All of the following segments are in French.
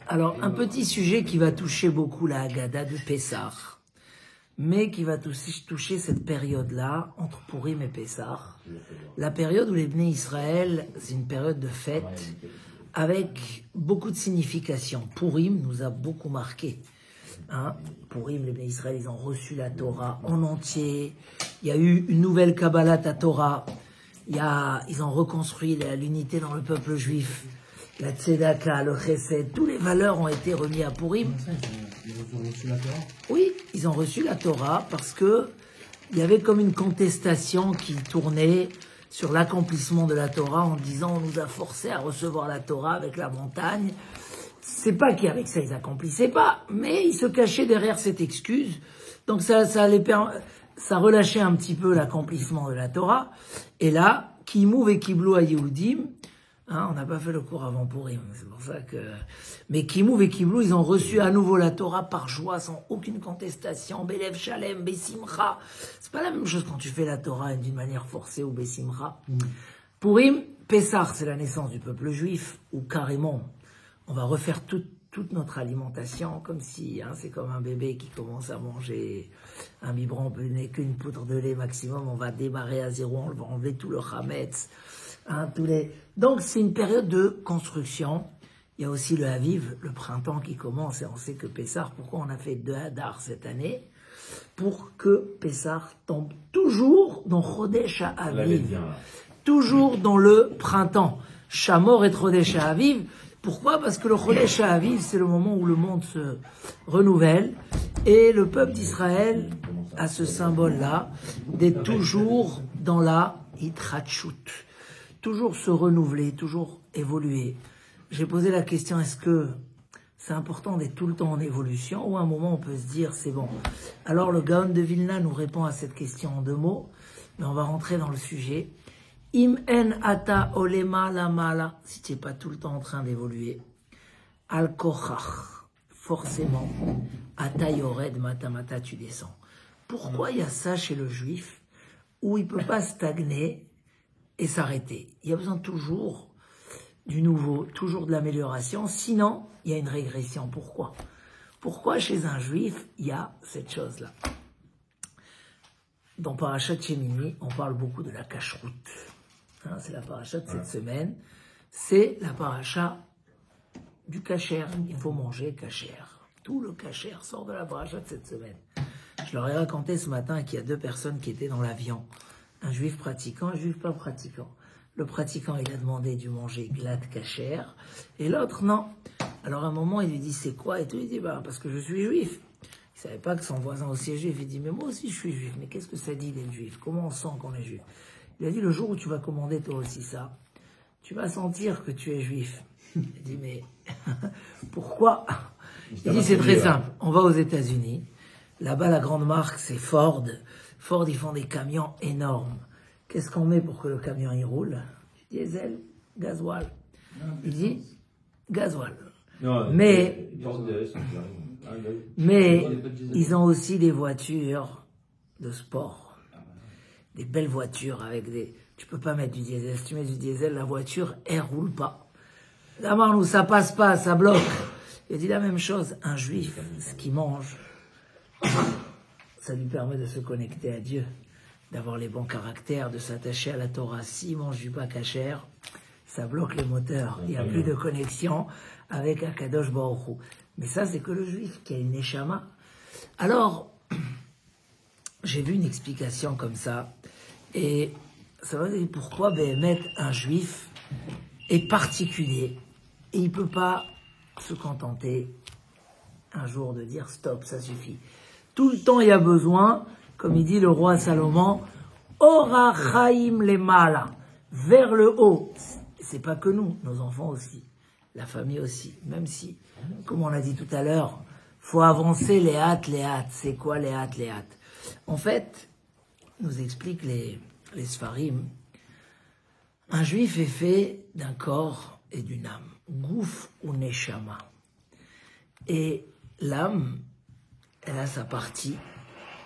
Alors, un petit sujet qui va toucher beaucoup la Haggadah de Pessah, mais qui va toucher cette période-là, entre Purim et Pessah. La période où les Bnei Israël, c'est une période de fête, avec beaucoup de signification. Purim nous a beaucoup marqué. Purim, les Bnei Israël, ils ont reçu la Torah en entier. Il y a eu une nouvelle Kabbalat à Torah. Ils ont reconstruit l'unité dans le peuple juif. La Tzedaka, le Chesed, toutes les valeurs ont été remises à Purim. Ils ont reçu la Torah? Oui, ils ont reçu la Torah parce que il y avait comme une contestation qui tournait sur l'accomplissement de la Torah en disant on nous a forcés à recevoir la Torah avec la montagne. C'est pas qu'avec ça ils accomplissaient pas, mais ils se cachaient derrière cette excuse. Donc ça relâchait un petit peu l'accomplissement de la Torah. Et là, Kimou et Kiblou à Yehudim, on n'a pas fait le cours avant Purim, c'est pour ça que... Mais Kimou et Kiblou, ils ont reçu à nouveau la Torah par joie, sans aucune contestation. Belev Shalem, Bessimcha. C'est pas la même chose quand tu fais la Torah d'une manière forcée ou Bessimcha. Purim, Pessah, c'est la naissance du peuple juif, où carrément, on va refaire toute notre alimentation, comme si, c'est comme un bébé qui commence à manger un biberon, qu'une poudre de lait maximum, on va démarrer à zéro, on va enlever tout le chametz. Donc c'est une période de construction. Il y a aussi le Haviv, le printemps qui commence, et on sait que Pessah, pourquoi on a fait 2 Hadar cette année? Pour que Pessah tombe toujours dans Chodesh HaAviv, toujours dans le printemps. Shamor et Chodesh HaAviv. Pourquoi? Parce que le Chodesh HaAviv, c'est le moment où le monde se renouvelle, et le peuple d'Israël a ce symbole-là d'être toujours dans la Hitratchut. Toujours se renouveler, toujours évoluer. J'ai posé la question, est-ce que c'est important d'être tout le temps en évolution ou à un moment on peut se dire c'est bon? Alors le Gaon de Vilna nous répond à cette question en 2 mots, mais on va rentrer dans le sujet. Im en ata olema la mala, si tu n'es pas tout le temps en train d'évoluer, al kochach, forcément, ata yored matamata, tu descends. Pourquoi il y a ça chez le juif où il ne peut pas stagner et s'arrêter? Il y a besoin toujours du nouveau, toujours de l'amélioration, sinon il y a une régression. Pourquoi? Pourquoi chez un juif il y a cette chose-là? Dans Parashat Shemini, on parle beaucoup de la kashrut. C'est la paracha de cette semaine. C'est la paracha du kasher. Il faut manger kasher. Tout le kasher sort de la paracha de cette semaine. Je leur ai raconté ce matin qu'il y a 2 personnes qui étaient dans l'avion. Un juif pratiquant, un juif pas pratiquant. Le pratiquant, il a demandé du manger glad kasher, et l'autre, non. Alors à un moment, il lui dit, c'est quoi? Et tout, il dit, parce que je suis juif. Il savait pas que son voisin aussi est juif. Il dit, mais moi aussi je suis juif. Mais qu'est-ce que ça dit d'être juif? Comment on sent qu'on est juif? Il a dit, le jour où tu vas commander toi aussi ça, tu vas sentir que tu es juif. Il dit, mais pourquoi? Il dit, c'est très simple. On va aux États-Unis. Là-bas, la grande marque, c'est Ford. Ford, ils font des camions énormes. Qu'est-ce qu'on met pour que le camion y roule? Diesel, gasoil. Il dit, gasoil. Mais ils ont aussi des voitures de sport. Des belles voitures avec des... Tu peux pas mettre du diesel. Si tu mets du diesel, la voiture, elle roule pas. Là, nous, ça passe pas, ça bloque. Il dit la même chose. Un juif, ce qu'il mange, ça lui permet de se connecter à Dieu, d'avoir les bons caractères, de s'attacher à la Torah. S'il mange du pas kasher, ça bloque les moteurs. Il n'y a plus de connexion avec Akadosh Baruch Hu. Mais ça, c'est que le juif qui a une neshama. Alors, j'ai vu une explication comme ça. Et ça va dire pourquoi mettre un juif est particulier. Et il ne peut pas se contenter un jour de dire stop, ça suffit. Tout le temps, il y a besoin, comme il dit le roi Salomon, Orachaim lemala, vers le haut. C'est pas que nous, nos enfants aussi, la famille aussi. Même si, comme on l'a dit tout à l'heure, faut avancer les hâtes. C'est quoi les hâtes? En fait, nous expliquent les Sfarim, un juif est fait d'un corps et d'une âme. Gouf ou neshama. Et l'âme, elle a sa partie,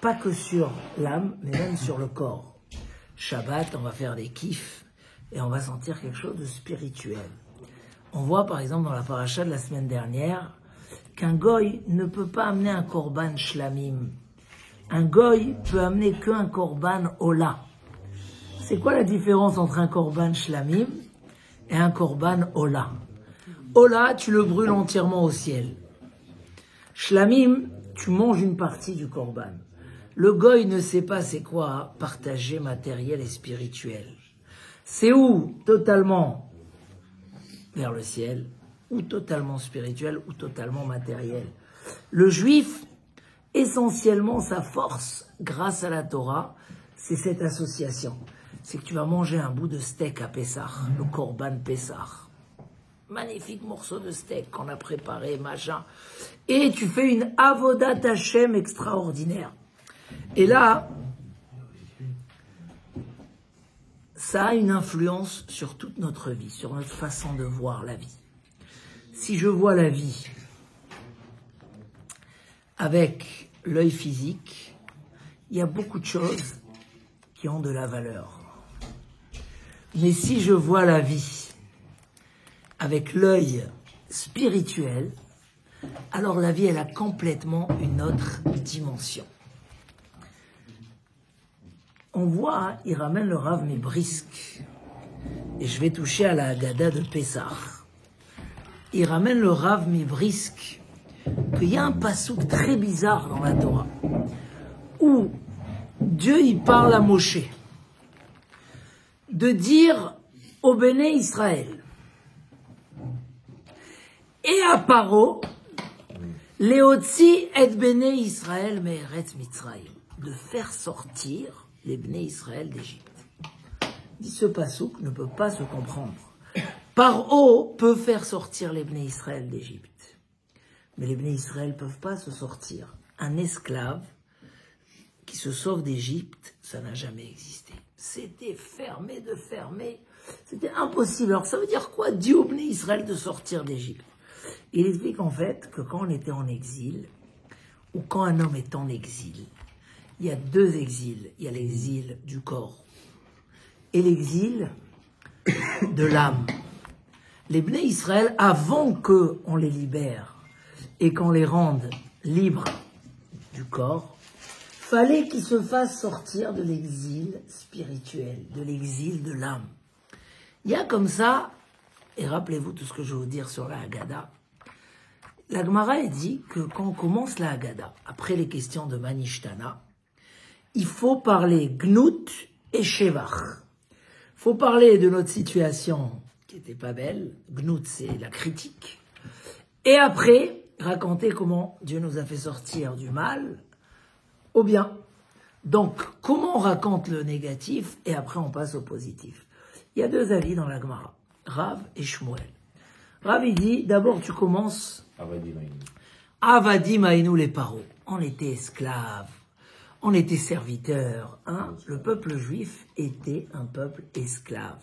pas que sur l'âme, mais même sur le corps. Shabbat, on va faire des kiffs et on va sentir quelque chose de spirituel. On voit par exemple dans la paracha de la semaine dernière qu'un goy ne peut pas amener un korban shlamim. Un goy peut amener qu'un korban ola. C'est quoi la différence entre un korban shlamim et un korban ola? Ola, tu le brûles entièrement au ciel. Shlamim, tu manges une partie du korban. Le goy ne sait pas c'est quoi partager matériel et spirituel. C'est ou totalement vers le ciel, ou totalement spirituel, ou totalement matériel. Le juif, essentiellement sa force, grâce à la Torah, c'est cette association. C'est que tu vas manger un bout de steak à Pessah, le korban Pessah. Magnifique morceau de steak qu'on a préparé, machin. Et tu fais une avodat Hashem extraordinaire. Et là, ça a une influence sur toute notre vie, sur notre façon de voir la vie. Si je vois la vie avec l'œil physique, il y a beaucoup de choses qui ont de la valeur. Mais si je vois la vie avec l'œil spirituel, alors la vie, elle a complètement une autre dimension. On voit, il ramène le Rav Mibrisk, et je vais toucher à la Haggadah de Pessah. Il ramène le Rav Mibrisk qu'il y a un passouk très bizarre dans la Torah, où Dieu il parle à Moshe de dire au Béné Israël et à Paro, Léotzi et Béné Israël me'eretz Mitzrayim, de faire sortir les Béné Israël d'Égypte. Dit ce passouk ne peut pas se comprendre. Paro peut faire sortir les Béné Israël d'Égypte, mais les Béné Israël ne peuvent pas se sortir. Un esclave qui se sauve d'Égypte, ça n'a jamais existé. C'était fermé de fermé, c'était impossible. Alors ça veut dire quoi, Dieu au Béné Israël de sortir d'Égypte? Il explique en fait que quand on était en exil, ou quand un homme est en exil, il y a deux exils. Il y a l'exil du corps et l'exil de l'âme. Les Bnei Israël, avant qu'on les libère et qu'on les rende libres du corps, fallait qu'ils se fassent sortir de l'exil spirituel, de l'exil de l'âme. Il y a comme ça, et rappelez-vous tout ce que je vais vous dire sur la Haggadah, la Gemara dit que quand on commence la Haggadah, après les questions de Manishtana, il faut parler Gnout et Shevach. Il faut parler de notre situation qui n'était pas belle. Gnout, c'est la critique. Et après, raconter comment Dieu nous a fait sortir du mal au bien. Donc, comment on raconte le négatif et après on passe au positif. Il y a deux avis dans la Gemara, Rav et Shmuel. Rav, il dit, d'abord tu commences Avadim Aïnou les Paro. On était esclaves, on était serviteurs. Hein? Le peuple juif était un peuple esclave.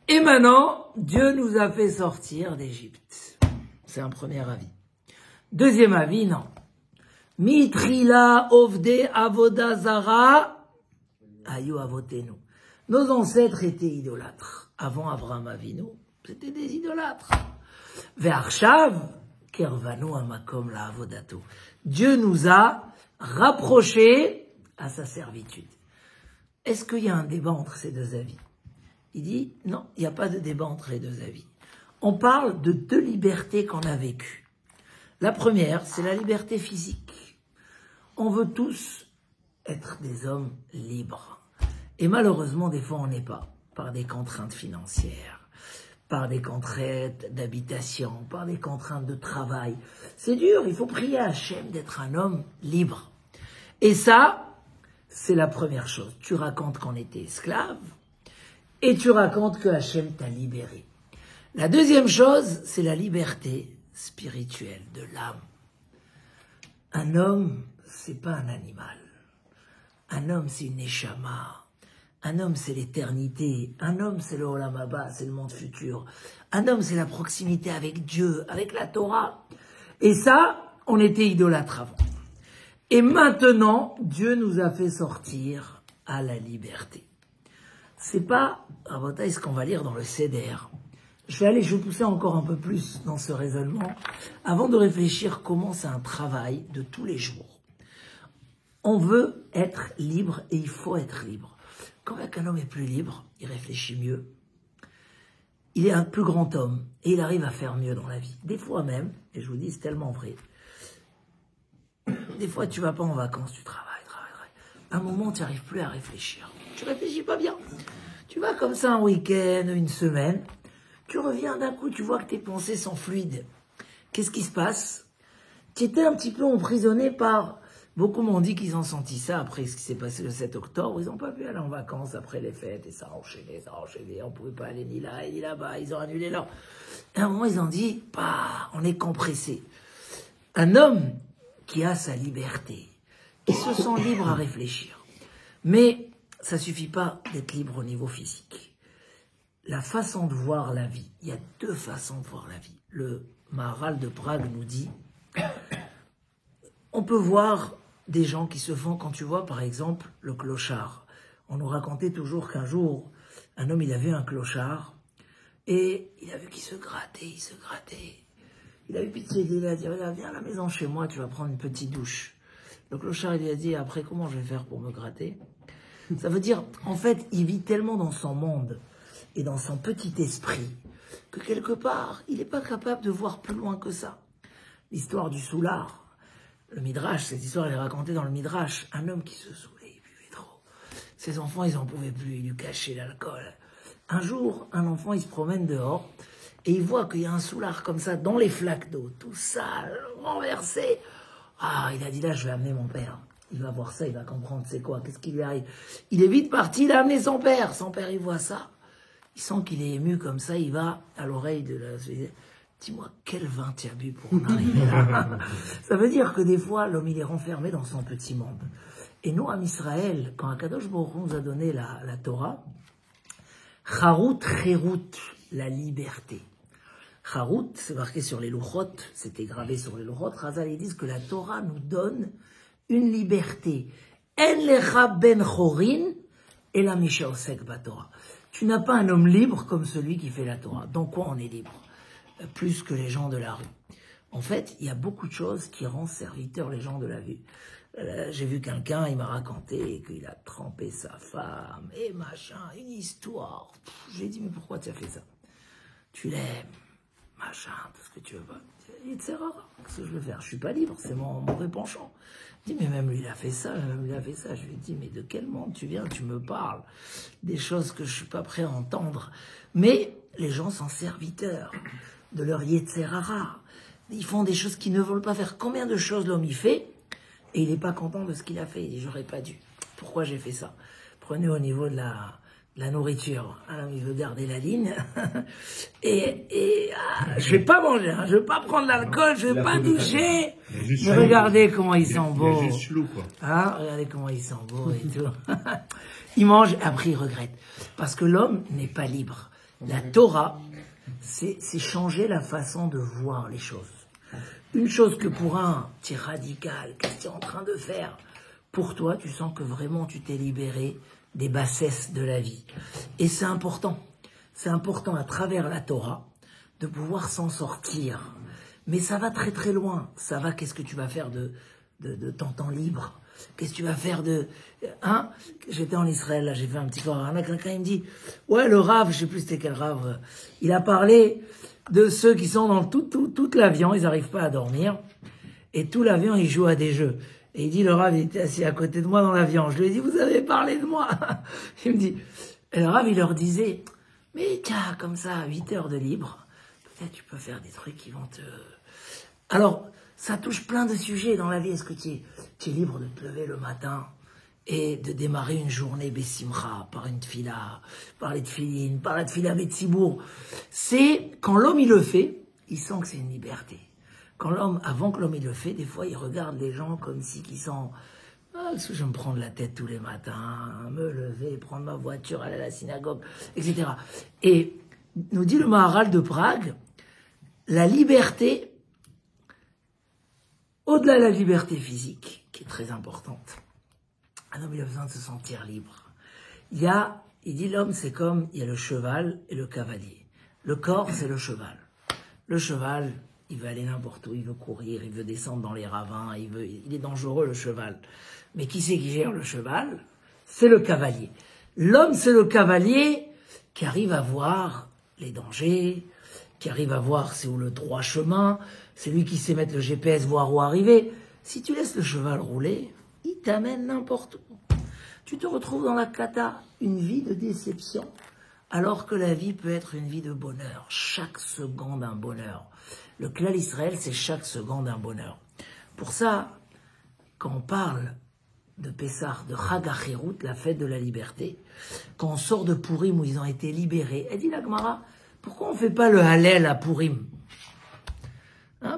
Et maintenant, Dieu nous a fait sortir d'Égypte. C'est un premier avis. Deuxième avis, non. Mitrila ovde avoda zara ayu avotenu. Nos ancêtres étaient idolâtres. Avant Abraham Avinu, c'était des idolâtres. Ve'arshav kervanu amakom la avodato. Dieu nous a rapprochés à sa servitude. Est-ce qu'il y a un débat entre ces deux avis? Il dit, non, il n'y a pas de débat entre les deux avis. On parle de deux libertés qu'on a vécues. La première, c'est la liberté physique. On veut tous être des hommes libres. Et malheureusement, des fois, on n'est pas. Par des contraintes financières, par des contraintes d'habitation, par des contraintes de travail. C'est dur, il faut prier à Hachem d'être un homme libre. Et ça, c'est la première chose. Tu racontes qu'on était esclave et tu racontes que Hachem t'a libéré. La deuxième chose, c'est la liberté spirituelle de l'âme. Un homme, c'est pas un animal. Un homme, c'est une neshama. Un homme, c'est l'éternité. Un homme, c'est le Olam Haba, c'est le monde futur. Un homme, c'est la proximité avec Dieu, avec la Torah. Et ça, on était idolâtres avant. Et maintenant, Dieu nous a fait sortir à la liberté. C'est pas, Rabotai, ce qu'on va lire dans le Seder. je vais pousser encore un peu plus dans ce raisonnement, avant de réfléchir comment c'est un travail de tous les jours. On veut être libre et il faut être libre. Quand un homme est plus libre, il réfléchit mieux. Il est un plus grand homme et il arrive à faire mieux dans la vie. Des fois même, et je vous dis c'est tellement vrai, des fois tu vas pas en vacances, tu travailles. À un moment, tu n'arrives plus à réfléchir. Tu réfléchis pas bien. Tu vas comme ça un week-end, une semaine, tu reviens d'un coup, tu vois que tes pensées sont fluides. Qu'est-ce qui se passe? Tu étais un petit peu emprisonné par... Beaucoup m'ont dit qu'ils ont senti ça après ce qui s'est passé le 7 octobre. Ils n'ont pas pu aller en vacances après les fêtes et ça a enchaîné. On ne pouvait pas aller ni là ni là-bas. Ils ont annulé leur... Et à un moment, ils ont dit, bah, on est compressé. Un homme qui a sa liberté, qui se sent libre à réfléchir. Mais ça ne suffit pas d'être libre au niveau physique. La façon de voir la vie, il y a deux façons de voir la vie. Le Maharal de Prague nous dit, on peut voir des gens qui se font, quand tu vois par exemple le clochard. On nous racontait toujours qu'un jour, un homme il a vu un clochard et il a vu qu'il se grattait, Il a eu pitié, il a dit, viens à la maison chez moi, tu vas prendre une petite douche. Le clochard, il lui a dit, après, comment je vais faire pour me gratter? Ça veut dire, en fait, il vit tellement dans son monde et dans son petit esprit que quelque part, il n'est pas capable de voir plus loin que ça. L'histoire du soulard, le Midrash, cette histoire, elle est racontée dans le Midrash. Un homme qui se saoulait, il buvait trop. Ses enfants, ils n'en pouvaient plus, il lui cachait l'alcool. Un jour, un enfant, il se promène dehors et il voit qu'il y a un soulard comme ça, dans les flaques d'eau, tout sale, renversé. Ah, il a dit là, je vais amener mon père. Il va voir ça, il va comprendre c'est quoi, qu'est-ce qui lui arrive. Il est vite parti, il a amené son père. Son père, il voit ça. Il sent qu'il est ému comme ça, il va à l'oreille de la... Dis-moi, quel vin tu as bu pour en arriver là? Ça veut dire que des fois, l'homme, il est renfermé dans son petit monde. Et nous, en Israël, quand Akadosh Baruch Hu nous a donné la Torah, Charut, Cherut, la liberté. Charut, c'est marqué sur les Luchot, c'était gravé sur les Luchot. Chazal, ils disent que la Torah nous donne une liberté. En lecha ben chorin et la misha osek batorah. Tu n'as pas un homme libre comme celui qui fait la Torah. Donc quoi on est libre? Plus que les gens de la rue. En fait, il y a beaucoup de choses qui rendent serviteurs les gens de la rue. J'ai vu quelqu'un, il m'a raconté qu'il a trempé sa femme et machin, une histoire. Je lui ai dit, mais pourquoi tu as fait ça? Tu l'aimes, machin, tout ce que tu veux pas. Il te rare. Qu'est-ce que je veux faire? Je suis pas libre, c'est mon mauvais penchant. Je dis, mais même lui, il a fait ça, même lui, il a fait ça. Je lui ai dit, mais de quel monde tu viens? Tu me parles des choses que je suis pas prêt à entendre. Mais les gens sont serviteurs de leur Yetzerara. Ils font des choses qu'ils ne veulent pas faire. Combien de choses l'homme y fait et il n'est pas content de ce qu'il a fait? Il dit, j'aurais pas dû. Pourquoi j'ai fait ça? Prenez au niveau de la nourriture. Alors, il veut garder la ligne. Je vais pas manger, hein. Je vais pas prendre l'alcool, je vais pas doucher. Mais regardez comment il sent beau. Hein, regardez comment il sent beau et tout. Il mange, après il regrette. Parce que l'homme n'est pas libre. La Torah, c'est changer la façon de voir les choses. Une chose que pour un, tu es radical, qu'est-ce que tu es en train de faire? Pour toi, tu sens que vraiment tu t'es libéré des bassesses de la vie. Et c'est important. C'est important à travers la Torah de pouvoir s'en sortir. Mais ça va très très loin. Ça va, qu'est-ce que tu vas faire de ton temps libre? Qu'est-ce que tu vas faire de... Hein? J'étais en Israël, là, j'ai fait un petit corps. Quelqu'un, il me dit, ouais, le Rav, je sais plus c'était quel Rav, il a parlé de ceux qui sont dans toute l'avion, ils n'arrivent pas à dormir, et tout l'avion, ils jouent à des jeux. Et il dit, le Rav, il était assis à côté de moi dans l'avion. Je lui ai dit, vous avez parlé de moi. Il me dit, et le Rav, il leur disait, mais tiens, comme ça, 8 heures de libre, peut-être tu peux faire des trucs qui vont te... Alors, ça touche plein de sujets dans la vie. Est-ce que tu es libre de te lever le matin et de démarrer une journée Bessimcha par une tfila, par les tfilines, par la tfila Betsibour? C'est, quand l'homme il le fait, il sent que c'est une liberté. Quand l'homme, avant que l'homme il le fait, des fois il regarde les gens comme si qui sont... Ah, est-ce que je vais me prendre la tête tous les matins, me lever, prendre ma voiture, aller à la synagogue, etc. Et nous dit le Maharal de Prague, la liberté... Au-delà de la liberté physique, qui est très importante, un homme il a besoin de se sentir libre. Il dit l'homme c'est comme, il y a le cheval et le cavalier. Le corps, c'est le cheval. Le cheval, il veut aller n'importe où, il veut courir, il veut descendre dans les ravins, il est dangereux, le cheval. Mais qui c'est qui gère le cheval? C'est le cavalier. L'homme, c'est le cavalier qui arrive à voir les dangers, qui arrive à voir c'est où le droit chemin, c'est lui qui sait mettre le GPS, voir où arriver. Si tu laisses le cheval rouler, il t'amène n'importe où. Tu te retrouves dans la cata, une vie de déception, alors que la vie peut être une vie de bonheur. Chaque seconde un bonheur. Le Klal Israël, c'est chaque seconde un bonheur. Pour ça, quand on parle de Pessah, de Chag HaChirut, la fête de la liberté, quand on sort de Purim où ils ont été libérés, elle dit la Gemara, pourquoi on ne fait pas le Hallel à Purim?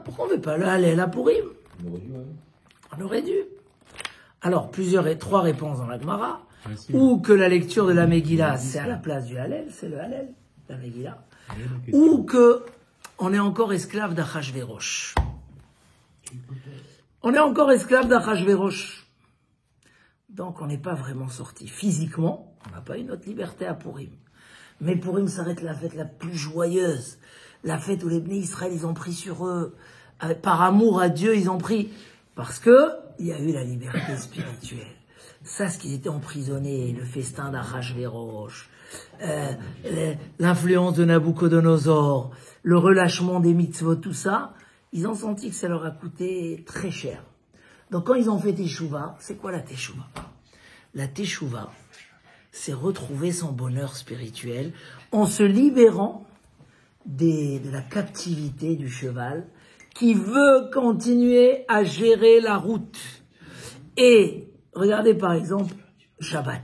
Pourquoi on ne fait pas le Hallel à Purim? On aurait dû. Alors, trois réponses dans la Gemara. Ou que la lecture de la Megillah, c'est à la place du Hallel, c'est le Hallel, la Megillah. Ou que on est encore esclave d'Achashverosh. On est encore esclave d'Achashverosh. Donc on n'est pas vraiment sorti. Physiquement, on n'a pas eu notre liberté à Purim. Mais Purim s'arrête la fête la plus joyeuse. La fête où les Bnei Israël, ils ont pris sur eux. Par amour à Dieu, ils ont pris. Parce que il y a eu la liberté spirituelle. Ça, ce qu'ils étaient emprisonnés, le festin d'Achashverosh, l'influence de Nabucodonosor, le relâchement des mitzvot, tout ça, ils ont senti que ça leur a coûté très cher. Donc quand ils ont fait Teshuvah, c'est quoi la Teshuvah? La Teshuvah, c'est retrouver son bonheur spirituel en se libérant de la captivité du cheval qui veut continuer à gérer la route. Et regardez par exemple Shabbat.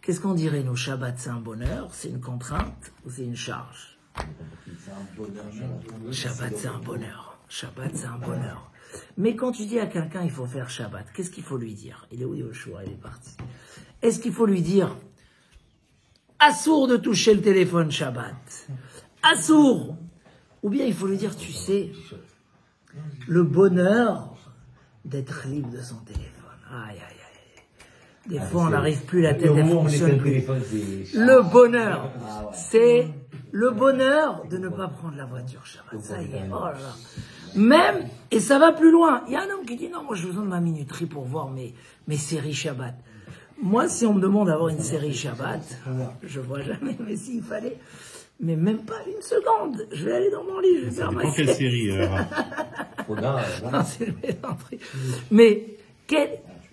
Qu'est-ce qu'on dirait nous? Shabbat, c'est un bonheur, c'est une contrainte ou c'est une charge? Shabbat, c'est un bonheur. Shabbat, c'est un bonheur. Mais quand tu dis à quelqu'un il faut faire Shabbat, qu'est-ce qu'il faut lui dire? Il est où Yoshua? Il est parti. Est-ce qu'il faut lui dire assourd de toucher le téléphone Shabbat? Assourd! Ou bien il faut lui dire, tu sais, le bonheur d'être libre de son téléphone. Aïe, aïe, aïe. Des fois, on n'arrive plus, la tête ne fonctionne plus. Le bonheur, c'est le bonheur de ne pas prendre la voiture Shabbat. Ça y est, oh là là. Même, et ça va plus loin. Il y a un homme qui dit, non, moi j'ai besoin de ma minuterie pour voir mes séries Shabbat. Moi, si on me demande d'avoir une série Shabbat, je vois jamais, mais s'il fallait, mais même pas une seconde. Je vais aller dans mon lit, je vais faire ma série. Quelle série Non, c'est le mélange. Mais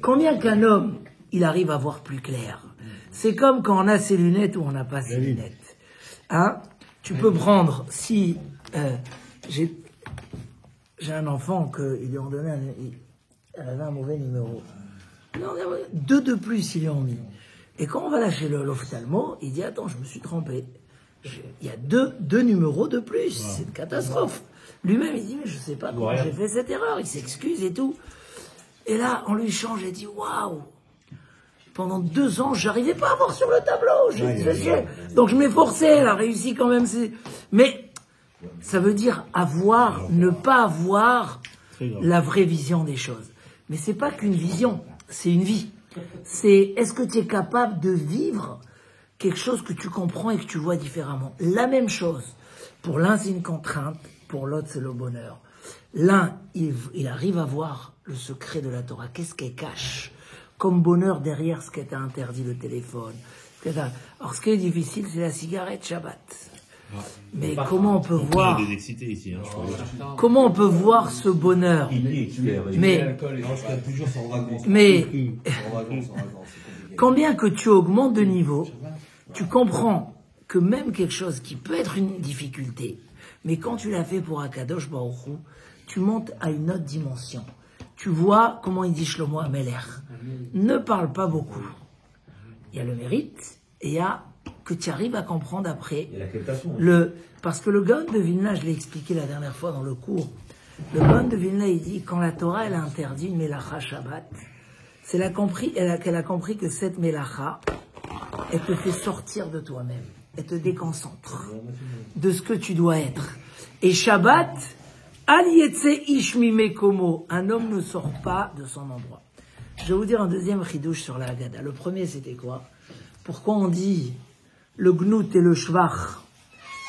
combien qu'un homme, il arrive à voir plus clair? C'est comme quand on a ses lunettes ou on n'a pas ses lunettes. Hein? Tu peux prendre, si j'ai un enfant ils lui ont donné elle avait un mauvais numéro. Non, 2 de plus, ils lui ont mis. Et quand on va là chez l'ophtalmo, il dit, attends, je me suis trompé. Il y a deux numéros de plus. C'est une catastrophe. Lui-même, il dit, mais je sais pas comment j'ai fait cette erreur. Il s'excuse et tout. Et là, on lui change et dit, waouh! Pendant 2 ans, j'arrivais pas à voir sur le tableau. Donc je m'efforçais, elle a réussi quand même. Mais ça veut dire ne pas avoir la vraie vision des choses. Mais c'est pas qu'une vision, c'est une vie. C'est, est-ce que tu es capable de vivre quelque chose que tu comprends et que tu vois différemment? La même chose. Pour l'un, c'est une contrainte. Pour l'autre, c'est le bonheur. L'un, il arrive à voir le secret de la Torah. Qu'est-ce qu'elle cache comme bonheur derrière ce qu'elle t'a interdit, le téléphone? Alors, ce qui est difficile, c'est la cigarette Shabbat. Mais comment on peut voir ici, comment on peut voir ce bonheur? Mais combien que tu augmentes de niveau, tu comprends que même quelque chose qui peut être une difficulté, mais quand tu l'as fait pour Akadosh Baruch Hu, tu montes à une autre dimension. Tu vois, comment il dit Shlomo Ameler, ne parle pas beaucoup. Il y a le mérite et il y a que tu arrives à comprendre après. Parce que le Gaon de Vilna, je l'ai expliqué la dernière fois dans le cours, le Gaon de Vilna, il dit, quand la Torah, elle a interdit une Melacha Shabbat, qu'elle a compris que cette Melacha, elle te fait sortir de toi-même. Elle te déconcentre de ce que tu dois être. Et Shabbat, Al Yetse Ish Mimekomo, un homme ne sort pas de son endroit. Je vais vous dire un deuxième chidouche sur la Haggadah. Le premier, c'était quoi? Pourquoi on dit le gnout et le shvach,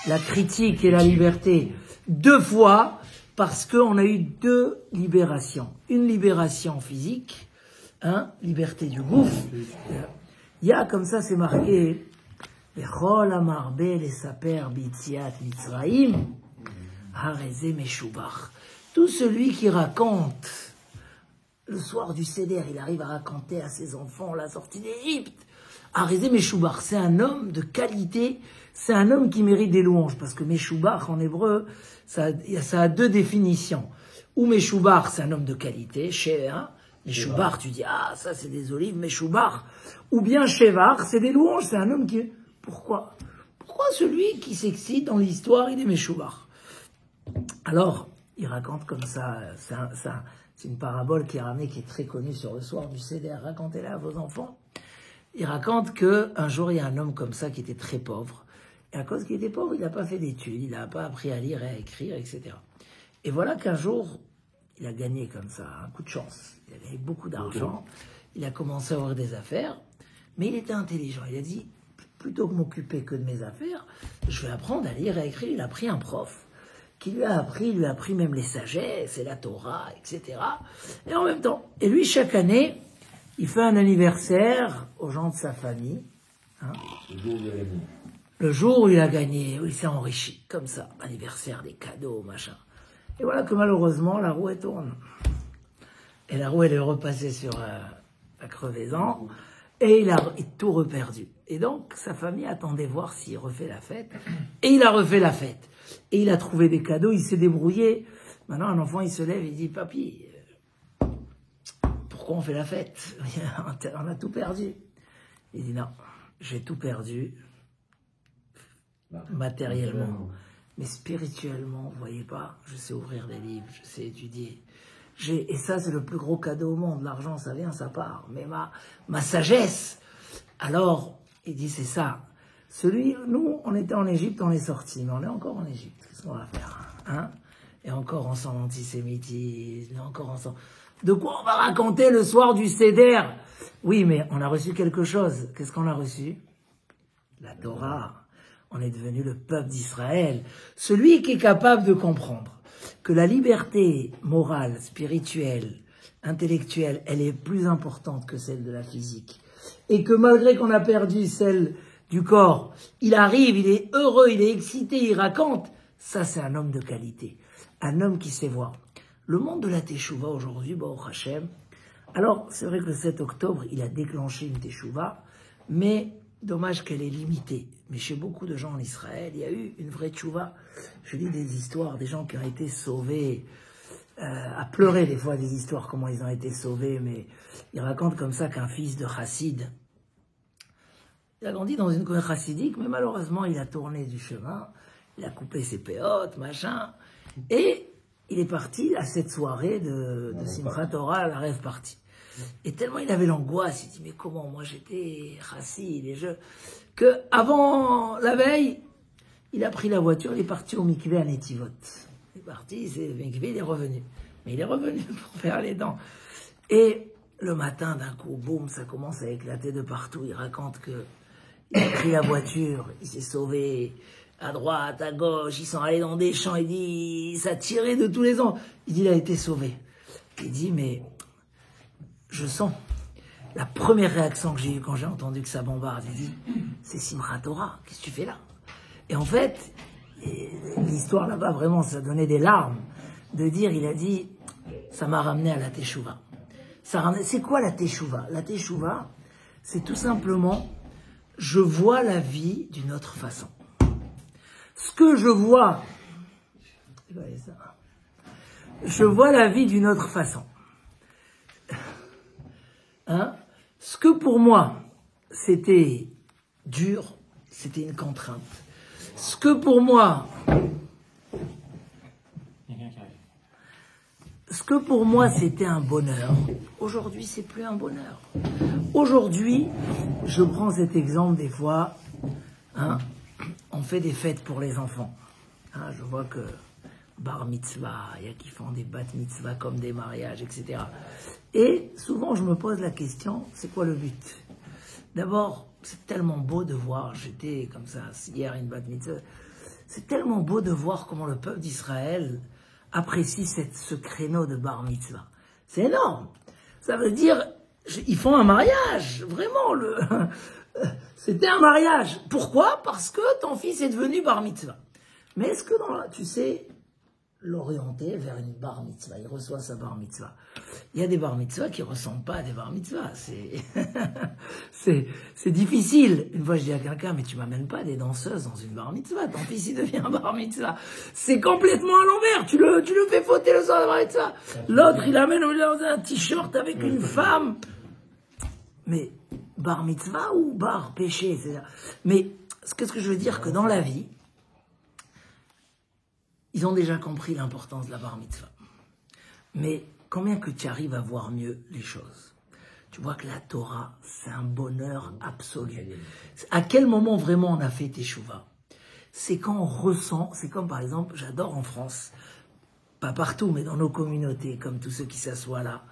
la critique et la liberté 2 fois parce qu'on a eu 2 libérations. Une libération physique, hein, liberté du gouffre. Il y a comme ça, c'est marqué Bechol amarbe les saper bitziat mitzraim hareze meshubach. Tout celui qui raconte le soir du Seder, il arrive à raconter à ses enfants la sortie d'Égypte. Hareze meshubach, c'est un homme de qualité, c'est un homme qui mérite des louanges, parce que meshubach en hébreu, ça a 2 définitions. Ou meshubach, c'est un homme de qualité, hein. Meshubach, tu dis, ah, ça c'est des olives, meshubach. Ou bien shevach, c'est des louanges, c'est un homme qui... Pourquoi celui qui s'excite dans l'histoire, il est meshubach? Alors, il raconte comme ça, c'est une parabole qui est ramenée, qui est très connue sur le soir du Seder, racontez-la à vos enfants. Il raconte qu'un jour, il y a un homme comme ça qui était très pauvre. Et à cause qu'il était pauvre, il n'a pas fait d'études, il n'a pas appris à lire et à écrire, etc. Et voilà qu'un jour, il a gagné comme ça, un coup de chance. Il a gagné beaucoup d'argent, il a commencé à avoir des affaires, mais il était intelligent. Il a dit, plutôt que m'occuper que de mes affaires, je vais apprendre à lire et à écrire. Il a pris un prof qui lui a appris même les sagesses et la Torah, etc. Et en même temps, et lui, chaque année, il fait un anniversaire aux gens de sa famille. Hein, le jour où il a gagné, où il s'est enrichi, comme ça, anniversaire, des cadeaux, machin. Et voilà que malheureusement, la roue, elle tourne. Et la roue, elle est repassée sur la crevaison, et il a tout reperdu. Et donc, sa famille attendait voir s'il refait la fête. Et il a refait la fête. Et il a trouvé des cadeaux, il s'est débrouillé. Maintenant, un enfant, il se lève, il dit, papy, pourquoi on fait la fête? On a tout perdu. Il dit, non, j'ai tout perdu, matériellement. Mais spirituellement, vous voyez pas, je sais ouvrir des livres, je sais étudier. Et ça, c'est le plus gros cadeau au monde. L'argent, ça vient, ça part. Mais ma sagesse, alors, il dit, c'est ça. Nous, on était en Égypte, on est sortis, mais on est encore en Égypte. Qu'est-ce qu'on va faire, hein? Et encore on sent l'antisémitisme, et encore on sent... De quoi on va raconter le soir du Seder? Oui, mais on a reçu quelque chose. Qu'est-ce qu'on a reçu? La Torah. On est devenu le peuple d'Israël. Celui qui est capable de comprendre que la liberté morale, spirituelle, intellectuelle, elle est plus importante que celle de la physique. Et que malgré qu'on a perdu celle du corps, il arrive, il est heureux, il est excité, il raconte. Ça, c'est un homme de qualité. Un homme qui sait voir. Le monde de la Teshuvah aujourd'hui, Baruch Hashem. Alors, c'est vrai que le 7 octobre, il a déclenché une Teshuvah, mais dommage qu'elle est limitée. Mais chez beaucoup de gens en Israël, il y a eu une vraie Teshuvah. Je lis des histoires, des gens qui ont été sauvés, à pleurer des fois des histoires, comment ils ont été sauvés, mais ils racontent comme ça qu'un fils de chassid, il a grandi dans une cour chassidique, mais malheureusement, il a tourné du chemin, il a coupé ses péotes, machin, et il est parti à cette soirée de Simchat Torah, à la rêve partie. Et tellement il avait l'angoisse, il dit, mais comment, moi j'étais chassid, que avant la veille, il a pris la voiture, il est parti au mikvé à Netivot. Il est parti, c'est le mikvé, il est revenu. Mais il est revenu pour faire les dents. Et le matin, d'un coup, boum, ça commence à éclater de partout. Il raconte que il a pris la voiture, il s'est sauvé à droite, à gauche, ils sont allés dans des champs, il dit, ça tirait de tous les ans. Il dit, il a été sauvé. Il dit, mais je sens, la première réaction que j'ai eue quand j'ai entendu que ça bombarde, il dit, c'est Simchat Torah, qu'est-ce que tu fais là? Et en fait, l'histoire là-bas, vraiment, ça donnait des larmes de dire, il a dit, ça m'a ramené à la Teshuvah. C'est quoi la Teshuvah? La Teshuvah, c'est tout simplement, je vois la vie d'une autre façon. Ce que je vois, je vois la vie d'une autre façon. Hein? Ce que pour moi, c'était dur, c'était une contrainte. Ce que pour moi, c'était un bonheur, aujourd'hui, c'est plus un bonheur. Aujourd'hui, je prends cet exemple des fois, hein, on fait des fêtes pour les enfants. Hein, je vois que bar mitzvah, il y a qui font des bat mitzvah comme des mariages, etc. Et souvent, je me pose la question, c'est quoi le but? D'abord, c'est tellement beau de voir, j'étais comme ça hier, une bat mitzvah, C'est tellement beau de voir comment le peuple d'Israël apprécie ce créneau de bar mitzvah. C'est énorme. Ça veut dire, ils font un mariage, vraiment. C'était un mariage. Pourquoi? Parce que ton fils est devenu bar mitzvah. Mais est-ce que, tu sais, l'orienter vers une bar mitzvah, il reçoit sa bar mitzvah. Il y a des bar mitzvahs qui ne ressemblent pas à des bar mitzvahs. C'est difficile. Une fois, je dis à quelqu'un, mais tu m'amènes pas des danseuses dans une bar mitzvah. Ton fils, il devient un bar mitzvah. C'est complètement à l'envers. Tu le fais fauter le soir de la bar mitzvah. L'autre, il amène dans un t-shirt avec une femme. Mais bar mitzvah ou bar péché? Mais qu'est-ce que je veux dire? Que dans la vie, ils ont déjà compris l'importance de la bar mitzvah. Mais combien que tu arrives à voir mieux les choses? Tu vois que la Torah, c'est un bonheur absolu. À quel moment vraiment on a fait teshuva? C'est quand on ressent, c'est comme par exemple, j'adore en France, pas partout, mais dans nos communautés, comme tous ceux qui s'assoient là.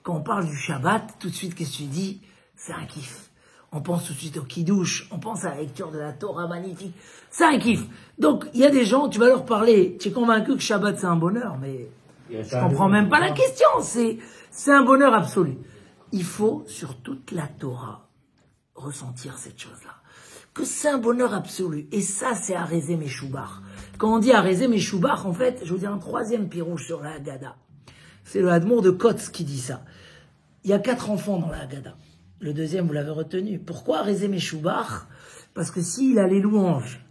Quand on parle du Shabbat, tout de suite, qu'est-ce que tu dis? C'est un kiff. On pense tout de suite au kiddush, on pense à la lecture de la Torah magnifique. C'est un kiff. Donc, il y a des gens, tu vas leur parler, tu es convaincu que Shabbat c'est un bonheur, mais je comprends même pas la question. C'est un bonheur absolu. Il faut, sur toute la Torah, ressentir cette chose-là. Que c'est un bonheur absolu. Et ça, c'est Arézé Meshoubar. Quand on dit Arézé Meshoubar, en fait, je vous dis un troisième pirouche sur la Haggadah. C'est le Hadmour de Kotz qui dit ça. Il y a 4 enfants dans la Haggadah. Le deuxième, vous l'avez retenu. Pourquoi Arézé Meshoubar? Parce que s'il a les louanges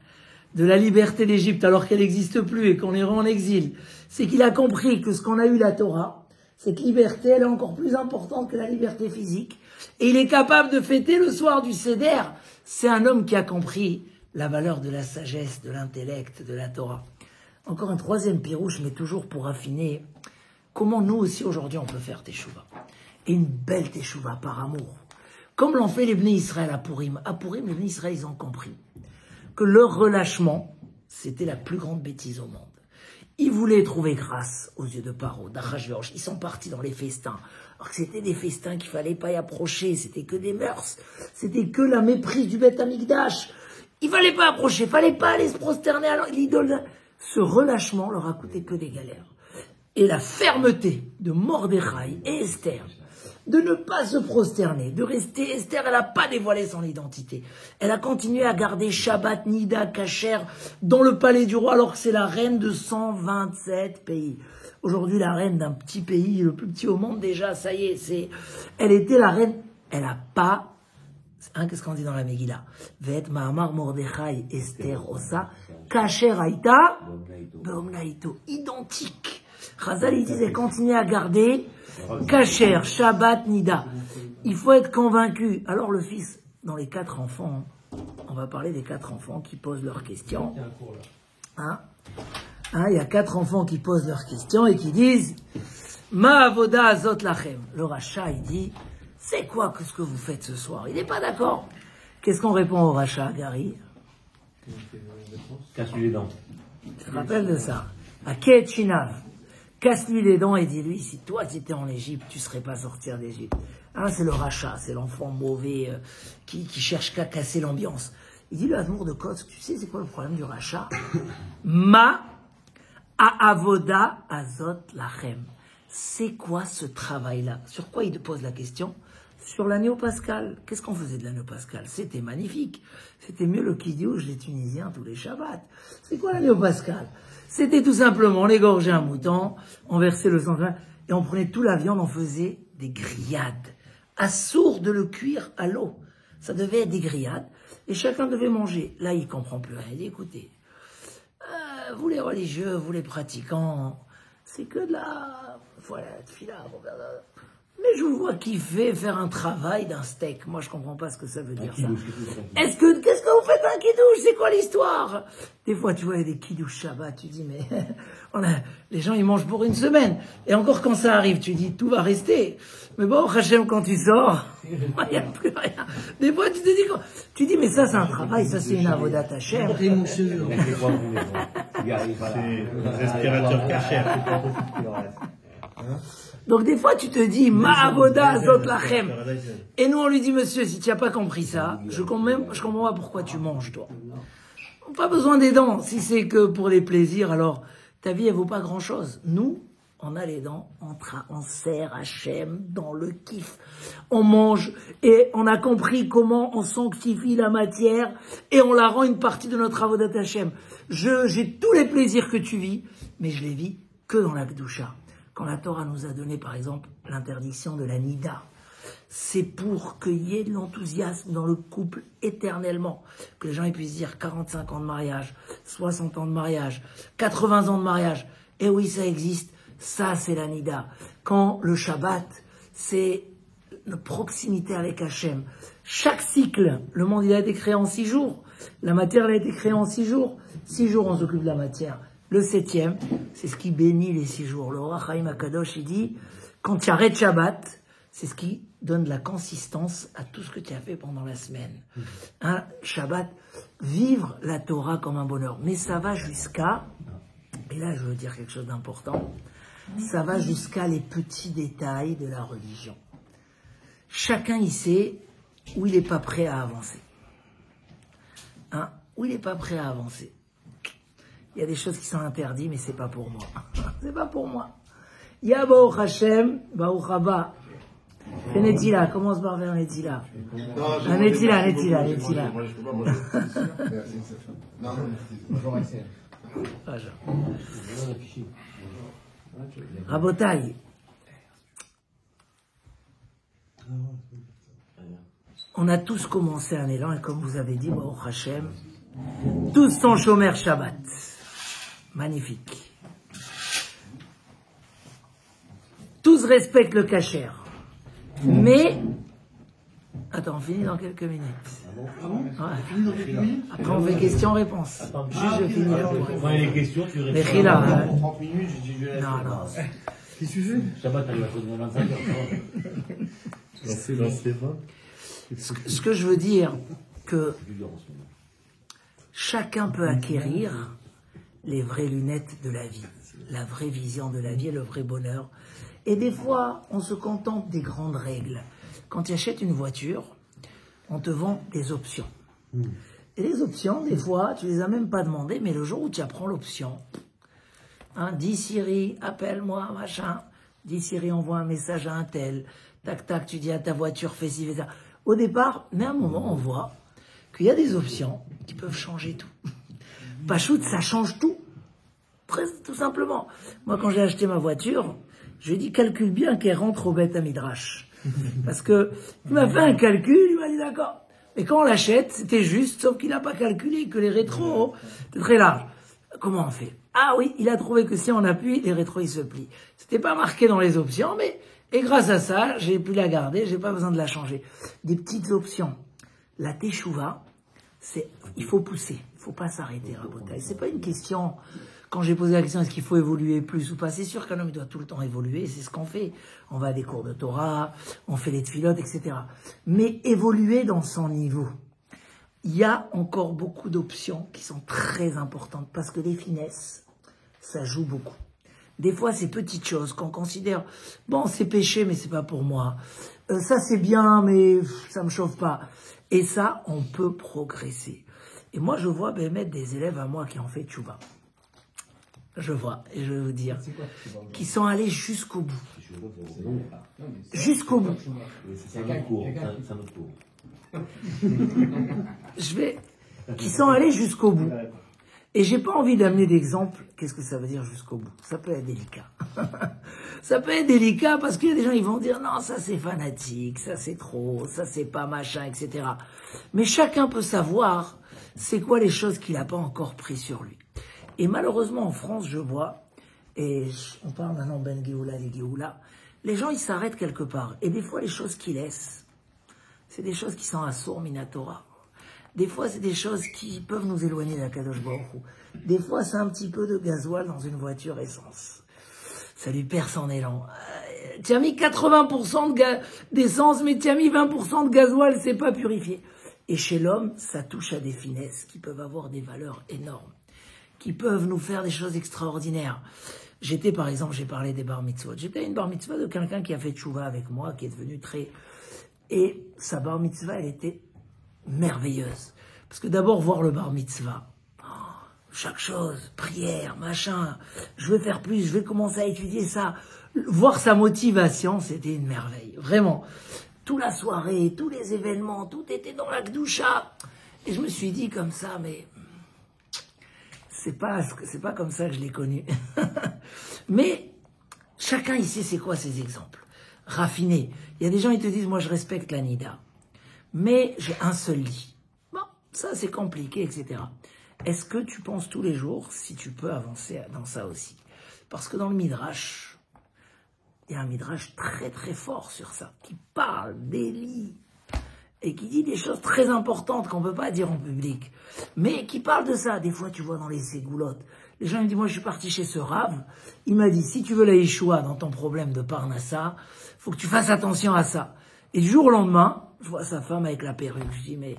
de la liberté d'Égypte alors qu'elle n'existe plus et qu'on est en exil, c'est qu'il a compris que ce qu'on a eu la Torah, cette liberté, elle est encore plus importante que la liberté physique. Et il est capable de fêter le soir du Seder. C'est un homme qui a compris la valeur de la sagesse, de l'intellect, de la Torah. Encore un troisième pirouche, mais toujours pour affiner comment nous aussi aujourd'hui on peut faire teshuva. Et une belle teshuva par amour. Comme l'ont fait les Bnei Israël à Purim. À Purim, les Bnei Israël, ils ont compris que leur relâchement, c'était la plus grande bêtise au monde. Ils voulaient trouver grâce aux yeux de Paro, d'Achashverosh. Ils sont partis dans les festins. Alors que c'était des festins qu'il fallait pas y approcher. C'était que des mœurs. C'était que la méprise du Beth Amikdash. Il fallait pas approcher. Il fallait pas aller se prosterner à l'idole. Ce relâchement leur a coûté que des galères. Et la fermeté de Mordechai et Esther, de ne pas se prosterner, de rester. Esther, elle n'a pas dévoilé son identité. Elle a continué à garder Shabbat, Nida, Kasher dans le palais du roi, alors que c'est la reine de 127 pays. Aujourd'hui, la reine d'un petit pays, le plus petit au monde déjà, ça y est, elle était la reine. Elle n'a pas, qu'est-ce qu'on dit dans la Megillah? Vet Mahamar Mordechai Esther Osa, Kasher Aïta, Beomnaïto, identique. Chazal, il disait, continuez à garder Kasher, Shabbat, Nida. Il faut être convaincu. Alors le fils, dans les 4 enfants, on va parler des 4 enfants qui posent leurs questions. Il y a 4 enfants qui posent leurs questions et qui disent Ma avoda azot lachem. Le rachat, il dit c'est quoi ce que vous faites ce soir? Il n'est pas d'accord. Qu'est-ce qu'on répond au rachat, Gary? Casse-lui les dents. Tu te rappelles de ça? À Ketchinav. Casse-lui les dents et dis-lui, si toi tu étais en Égypte, tu ne serais pas sorti d'Égypte. C'est le rachat, c'est l'enfant mauvais qui cherche qu'à casser l'ambiance. Il dit, le Hadmour de Kotz, tu sais c'est quoi le problème du rachat? Ma avoda azot lachem. C'est quoi ce travail-là? Sur quoi il te pose la question? Sur l'agneau pascal. Qu'est-ce qu'on faisait de l'agneau pascal? C'était magnifique. C'était mieux le kiddush des Tunisiens tous les Shabbats. C'est quoi l'agneau pascal? C'était tout simplement, on égorgeait un mouton, on versait le sang, et on prenait toute la viande, on faisait des grillades. Assourd de le cuire à l'eau. Ça devait être des grillades, et chacun devait manger. Là, il ne comprend plus rien. Il dit, écoutez, vous les religieux, vous les pratiquants, c'est que de la... Voilà, fila, mais je vous vois kiffer faire un travail d'un steak. Moi, je comprends pas ce que ça veut dire, ça. Qu'est-ce que vous faites un kidouche? C'est quoi l'histoire? Des fois, tu vois, il y a des kidouches Shabbat, tu dis, mais, les gens, ils mangent pour une semaine. Et encore quand ça arrive, tu dis, tout va rester. Mais bon, Hachem, quand tu sors, il n'y a plus rien. Des fois, tu dis, mais ça, c'est un travail, ça, c'est une avodat Hachem. C'est respirateur cachère. Donc des fois tu te dis ma avoda zot lachem. Et nous on lui dit monsieur si tu n'as pas compris ça, je comprends pas pourquoi tu manges toi. Pas besoin des dents. Si c'est que pour les plaisirs, alors ta vie, elle vaut pas grand-chose. Nous, on a les dents, on sert Hachem dans le kiff. On mange et on a compris comment on sanctifie la matière et on la rend une partie de notre avodat Hachem. J'ai tous les plaisirs que tu vis, mais je les vis que dans la Kedusha. Quand la Torah nous a donné, par exemple, l'interdiction de la nida, c'est pour qu'il y ait de l'enthousiasme dans le couple éternellement. Que les gens ils puissent dire 45 ans de mariage, 60 ans de mariage, 80 ans de mariage. Et oui, ça existe. Ça, c'est la nida. Quand le Shabbat, c'est notre proximité avec Hachem. Chaque cycle, le monde il a été créé en 6 jours. La matière elle a été créée en 6 jours. 6 jours, on s'occupe de la matière. Le 7e, c'est ce qui bénit les 6 jours. Le Roi Chaim Akadosh, il dit, quand tu arrêtes Shabbat, c'est ce qui donne de la consistance à tout ce que tu as fait pendant la semaine. Hein, Shabbat, vivre la Torah comme un bonheur. Mais ça va jusqu'à, et là je veux dire quelque chose d'important, ça va jusqu'à les petits détails de la religion. Chacun il sait où il n'est pas prêt à avancer. Hein, où il n'est pas prêt à avancer. Il y a des choses qui sont interdites, mais c'est pas pour moi. C'est pas pour moi. Ya Baruch Hashem, Baruch Haba. Fais Netila, commence par faire Netila. Netila. Moi, je peux pas, moi, je... Merci, non, bonjour, Axel. Rabotaï. On a tous commencé un élan, et comme vous avez dit, Baruch Hashem, tous sont Shomer Shabbat. Magnifique. Tous respectent le kasher. Mais, attends, on finit dans quelques minutes. Ouais. Après, on fait questions-réponses. Juste, je finis là. Moi, les questions, tu réponds. Mais Khila, Pour 30 minutes, j'ai dit, je non. Qu'est-ce que tu fais? Shabbat, elle va continuer 25 heures. Ce que je veux dire, que chacun peut acquérir les vraies lunettes de la vie, la vraie vision de la vie et le vrai bonheur. Et des fois, on se contente des grandes règles. Quand tu achètes une voiture, on te vend des options. Et les options, des fois, tu les as même pas demandées, mais le jour où tu apprends l'option, hein, dis Siri, appelle-moi, machin, dis Siri, envoie un message à un tel, tac, tac, tu dis à ta voiture, fais ci, fais ça. Au départ, mais à un moment, on voit qu'il y a des options qui peuvent changer tout. Pachout, ça change tout. Très, tout simplement. Moi, quand j'ai acheté ma voiture, je lui ai dit, calcule bien qu'elle rentre au Beth Midrash. Parce que, il m'a fait un calcul, il m'a dit d'accord. Mais quand on l'achète, c'était juste, sauf qu'il n'a pas calculé que les rétros, c'est très large. Comment on fait? Ah oui, il a trouvé que si on appuie, les rétros, ils se plient. C'était pas marqué dans les options, mais, et grâce à ça, j'ai pu la garder, j'ai pas besoin de la changer. Des petites options. La teshuva, il faut pousser. Il faut pas s'arrêter, Rabotai. C'est pas une question. Quand j'ai posé la question, est-ce qu'il faut évoluer plus ou pas? C'est sûr qu'un homme doit tout le temps évoluer, c'est ce qu'on fait. On va à des cours de Torah, on fait les tfilotes, etc. Mais évoluer dans son niveau. Il y a encore beaucoup d'options qui sont très importantes parce que les finesses, ça joue beaucoup. Des fois, ces petites choses qu'on considère, bon, c'est péché, mais c'est pas pour moi. Ça, c'est bien, mais ça me chauffe pas. Et ça, on peut progresser. Et moi, je vois mettre des élèves à moi qui ont fait tchouva. Je vois, et je vais vous dire, qui sont allés jusqu'au bout. Jusqu'au bout. C'est un autre cours. Qui sont allés jusqu'au bout. Et j'ai pas envie d'amener d'exemple. Qu'est-ce que ça veut dire jusqu'au bout? Ça peut être délicat. Ça peut être délicat parce qu'il y a des gens qui vont dire non, ça c'est fanatique, ça c'est trop, ça c'est pas machin, etc. Mais chacun peut savoir c'est quoi les choses qu'il n'a pas encore pris sur lui. Et malheureusement en France, je vois, et on parle maintenant Ben Géoula, les Géoula, les gens ils s'arrêtent quelque part. Et des fois les choses qu'ils laissent, c'est des choses qui sont assour minatora. Des fois, c'est des choses qui peuvent nous éloigner d'Akadosh Baruch Hu. Des fois, c'est un petit peu de gasoil dans une voiture essence. Ça lui perd son élan. Tu as mis 80% d'essence, mais tu as mis 20% de gasoil, c'est pas purifié. Et chez l'homme, ça touche à des finesses qui peuvent avoir des valeurs énormes, qui peuvent nous faire des choses extraordinaires. J'étais, par exemple, j'ai parlé des bar mitzvot. J'étais à une bar mitzvah de quelqu'un qui a fait tchouva avec moi, qui est devenu très... Et sa bar mitzvah, elle était merveilleuse. Parce que d'abord, voir le bar mitzvah, oh, chaque chose, prière, machin, je veux faire plus, je vais commencer à étudier ça. Voir sa motivation, c'était une merveille, vraiment. Toute la soirée, tous les événements, tout était dans la Gdoucha. Et je me suis dit comme ça, mais c'est pas comme ça que je l'ai connu. Mais chacun ici, c'est quoi ces exemples? Raffinés. Il y a des gens, ils te disent, moi je respecte la Nida, mais j'ai un seul lit. Bon, ça c'est compliqué, etc. Est-ce que tu penses tous les jours si tu peux avancer dans ça aussi? Parce que dans le Midrash, il y a un Midrash très très fort sur ça, qui parle des lits, et qui dit des choses très importantes qu'on ne peut pas dire en public, mais qui parle de ça. Des fois, tu vois dans les ségoulottes, les gens me disent, moi je suis parti chez ce Rav, il m'a dit, si tu veux la Yeshua dans ton problème de Parnassa, faut que tu fasses attention à ça. Et du jour au lendemain, je vois sa femme avec la perruque, je dis, mais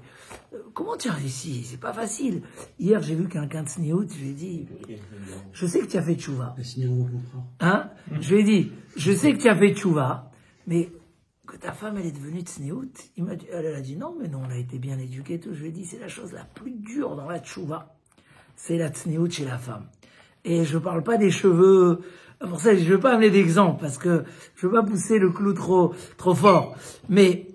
comment tu as réussi? C'est pas facile. Hier, j'ai vu quelqu'un de Sneout, je lui ai dit, je sais que tu as fait tchouva. Hein? Je lui ai dit, je sais que tu as fait tchouva, mais que ta femme, elle est devenue Tsnéout. Elle a dit, non, mais non, on a été bien éduqués, tout. Je lui ai dit, c'est la chose la plus dure dans la tchouva. C'est la Tsnéout chez la femme. Et je parle pas des cheveux. Pour ça, je veux pas amener d'exemple, parce que je veux pas pousser le clou trop fort. Mais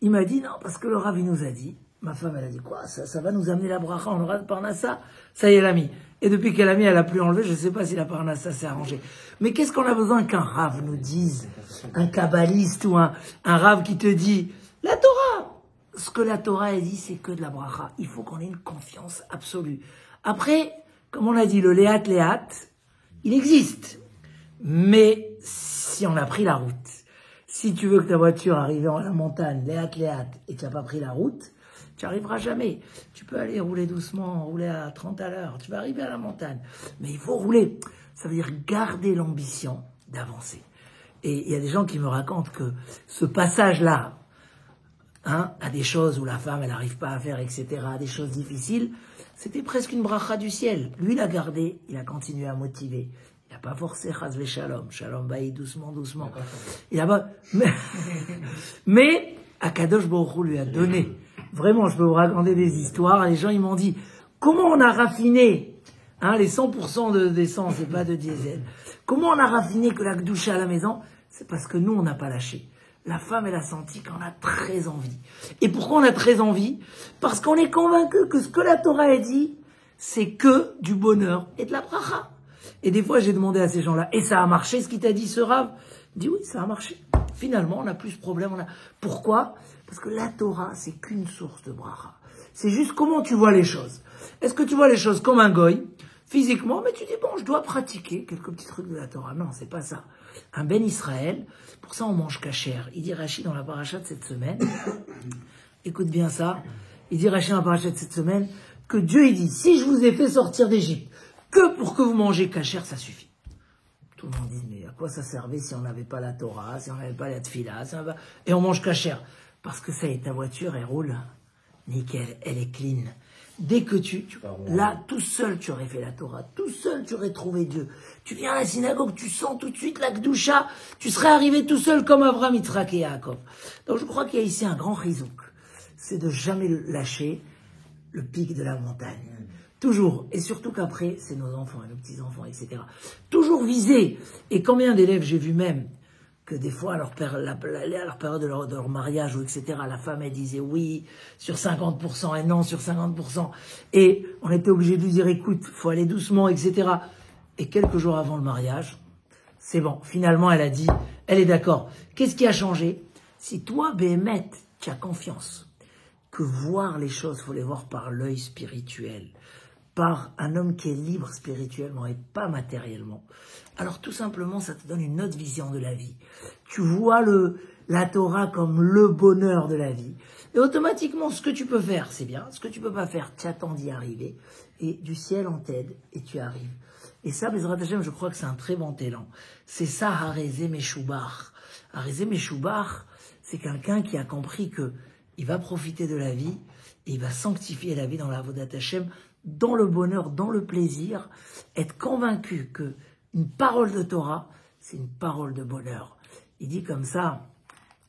il m'a dit, non, parce que le Rav, il nous a dit, ma femme, elle a dit, quoi, ça va nous amener la bracha, on aura le parnassa. Ça y est, elle a mis. Et depuis qu'elle a mis, elle a plus enlevé, je sais pas si la parnassa s'est arrangée. Mais qu'est-ce qu'on a besoin qu'un Rav nous dise, un kabbaliste ou un Rav qui te dit, la Torah. Ce que la Torah a dit, c'est que de la bracha. Il faut qu'on ait une confiance absolue. Après, comme on a dit, le léat, il existe. Mais si on a pris la route, si tu veux que ta voiture arrive à la montagne, léat, et tu n'as pas pris la route, tu n'arriveras jamais. Tu peux aller rouler doucement, rouler à 30 à l'heure, tu vas arriver à la montagne. Mais il faut rouler. Ça veut dire garder l'ambition d'avancer. Et il y a des gens qui me racontent que ce passage-là, à des choses où la femme, elle n'arrive pas à faire, etc., à des choses difficiles, c'était presque une bracha du ciel. Lui, il a gardé, il a continué à motiver. Il n'a pas forcé Chazvé Shalom. Shalom Baï, doucement. Il a pas... Mais Akadosh Baruch Hu lui a donné. Vraiment, je peux vous raconter des histoires. Les gens, ils m'ont dit, comment on a raffiné les 100% d'essence et pas de diesel. Comment on a raffiné que la Gdoucha à la maison? C'est parce que nous, on n'a pas lâché. La femme, elle a senti qu'on a très envie. Et pourquoi on a très envie? Parce qu'on est convaincu que ce que la Torah a dit, c'est que du bonheur et de la bracha. Et des fois, j'ai demandé à ces gens-là, et ça a marché ce qu'il t'a dit, ce Rav? Il dit oui, ça a marché. Finalement, on n'a plus ce problème. Pourquoi? Parce que la Torah, c'est qu'une source de bracha. C'est juste comment tu vois les choses. Est-ce que tu vois les choses comme un goy, physiquement, mais tu dis, bon, je dois pratiquer quelques petits trucs de la Torah. Non, c'est pas ça. Un Ben Israël, pour ça on mange kasher. Il dit Rachid dans la paracha de cette semaine, écoute bien ça, il dit Rachid dans la paracha de cette semaine, que Dieu il dit, si je vous ai fait sortir d'Égypte, que pour que vous mangez kasher, ça suffit. Tout le monde dit, mais à quoi ça servait si on n'avait pas la Torah, si on n'avait pas la tfila, et on mange kasher? Parce que ça y est, ta voiture, elle roule, nickel, elle est clean. Dès que là, tout seul, tu aurais fait la Torah, tout seul, tu aurais trouvé Dieu. Tu viens à la synagogue, tu sens tout de suite la Gdoucha, tu serais arrivé tout seul comme Abraham, Yitzhak et Yaakov. Donc je crois qu'il y a ici un grand rizouk. C'est de jamais lâcher le pic de la montagne. Toujours. Et surtout qu'après, c'est nos enfants et nos petits-enfants, etc. Toujours viser. Et combien d'élèves j'ai vu même que des fois, à leur période de leur mariage, ou etc., la femme, elle disait oui sur 50%, et non sur 50%. Et on était obligé de lui dire, écoute, faut aller doucement, etc. Et quelques jours avant le mariage, c'est bon. Finalement, elle a dit, elle est d'accord. Qu'est-ce qui a changé? Si toi, Béhémet, tu as confiance que voir les choses, faut les voir par l'œil spirituel, par un homme qui est libre spirituellement et pas matériellement, alors tout simplement, ça te donne une autre vision de la vie. Tu vois la Torah comme le bonheur de la vie. Et automatiquement, ce que tu peux faire, c'est bien. Ce que tu peux pas faire, tu attends d'y arriver. Et du ciel, on t'aide et tu arrives. Et ça, Bezrat Hashem, je crois que c'est un très bon élan. C'est ça, Harézé Meshoubar. Harézé Meshoubar, c'est quelqu'un qui a compris que il va profiter de la vie et il va sanctifier la vie dans la Avodat Hashem, dans le bonheur, dans le plaisir, être convaincu que une parole de Torah, c'est une parole de bonheur. Il dit comme ça,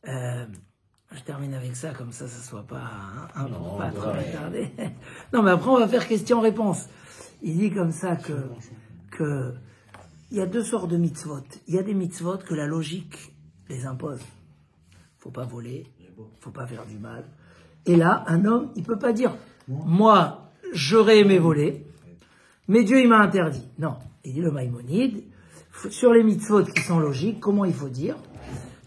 je termine avec ça, comme ça soit pas, pas trop retardé. Non, mais après, on va faire question-réponse. Il dit comme ça que il y a deux sortes de mitzvot. Il y a des mitzvot que la logique les impose. Faut pas voler, faut pas faire du mal. Et là, un homme, il peut pas dire, moi, j'aurais aimé voler, mais Dieu, il m'a interdit. Non. Il dit le Maïmonide, sur les mitzvot qui sont logiques, comment il faut dire?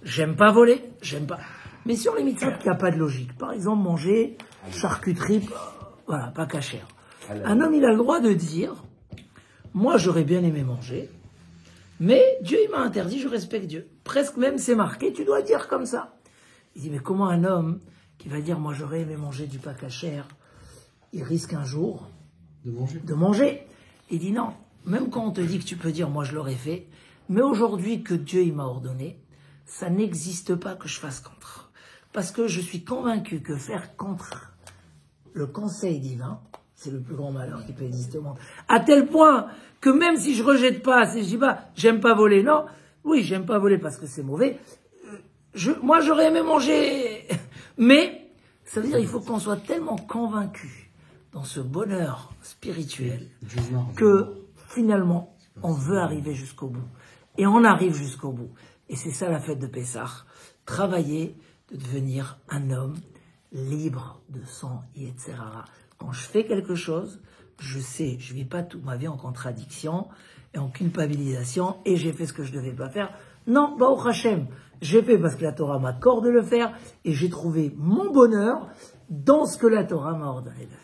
J'aime pas voler, j'aime pas. Mais sur les mitzvot qui n'ont pas de logique, par exemple, manger charcuterie, voilà, pas cachère. Un homme, il a le droit de dire, moi, j'aurais bien aimé manger, mais Dieu, il m'a interdit, je respecte Dieu. Presque même, c'est marqué, tu dois dire comme ça. Il dit, mais comment un homme qui va dire, moi, j'aurais aimé manger du pas cachère, il risque un jour de manger. Il dit, non, même quand on te dit que tu peux dire, moi, je l'aurais fait, mais aujourd'hui que Dieu, il m'a ordonné, ça n'existe pas que je fasse contre. Parce que je suis convaincu que faire contre le conseil divin, c'est le plus grand malheur qui peut exister au monde. À tel point que même si je rejette pas, si je dis pas, j'aime pas voler, non, oui, j'aime pas voler parce que c'est mauvais, moi j'aurais aimé manger, mais ça veut dire qu'il faut qu'on soit tellement convaincu dans ce bonheur spirituel que finalement on veut arriver jusqu'au bout. Et on arrive jusqu'au bout. Et c'est ça la fête de Pessah. Travailler, de devenir un homme libre de sang, etc. Quand je fais quelque chose, je sais, je vis pas toute ma vie en contradiction et en culpabilisation et j'ai fait ce que je devais pas faire. Non, Baruch Hashem, j'ai fait parce que la Torah m'accorde de le faire et j'ai trouvé mon bonheur dans ce que la Torah m'a ordonné de faire.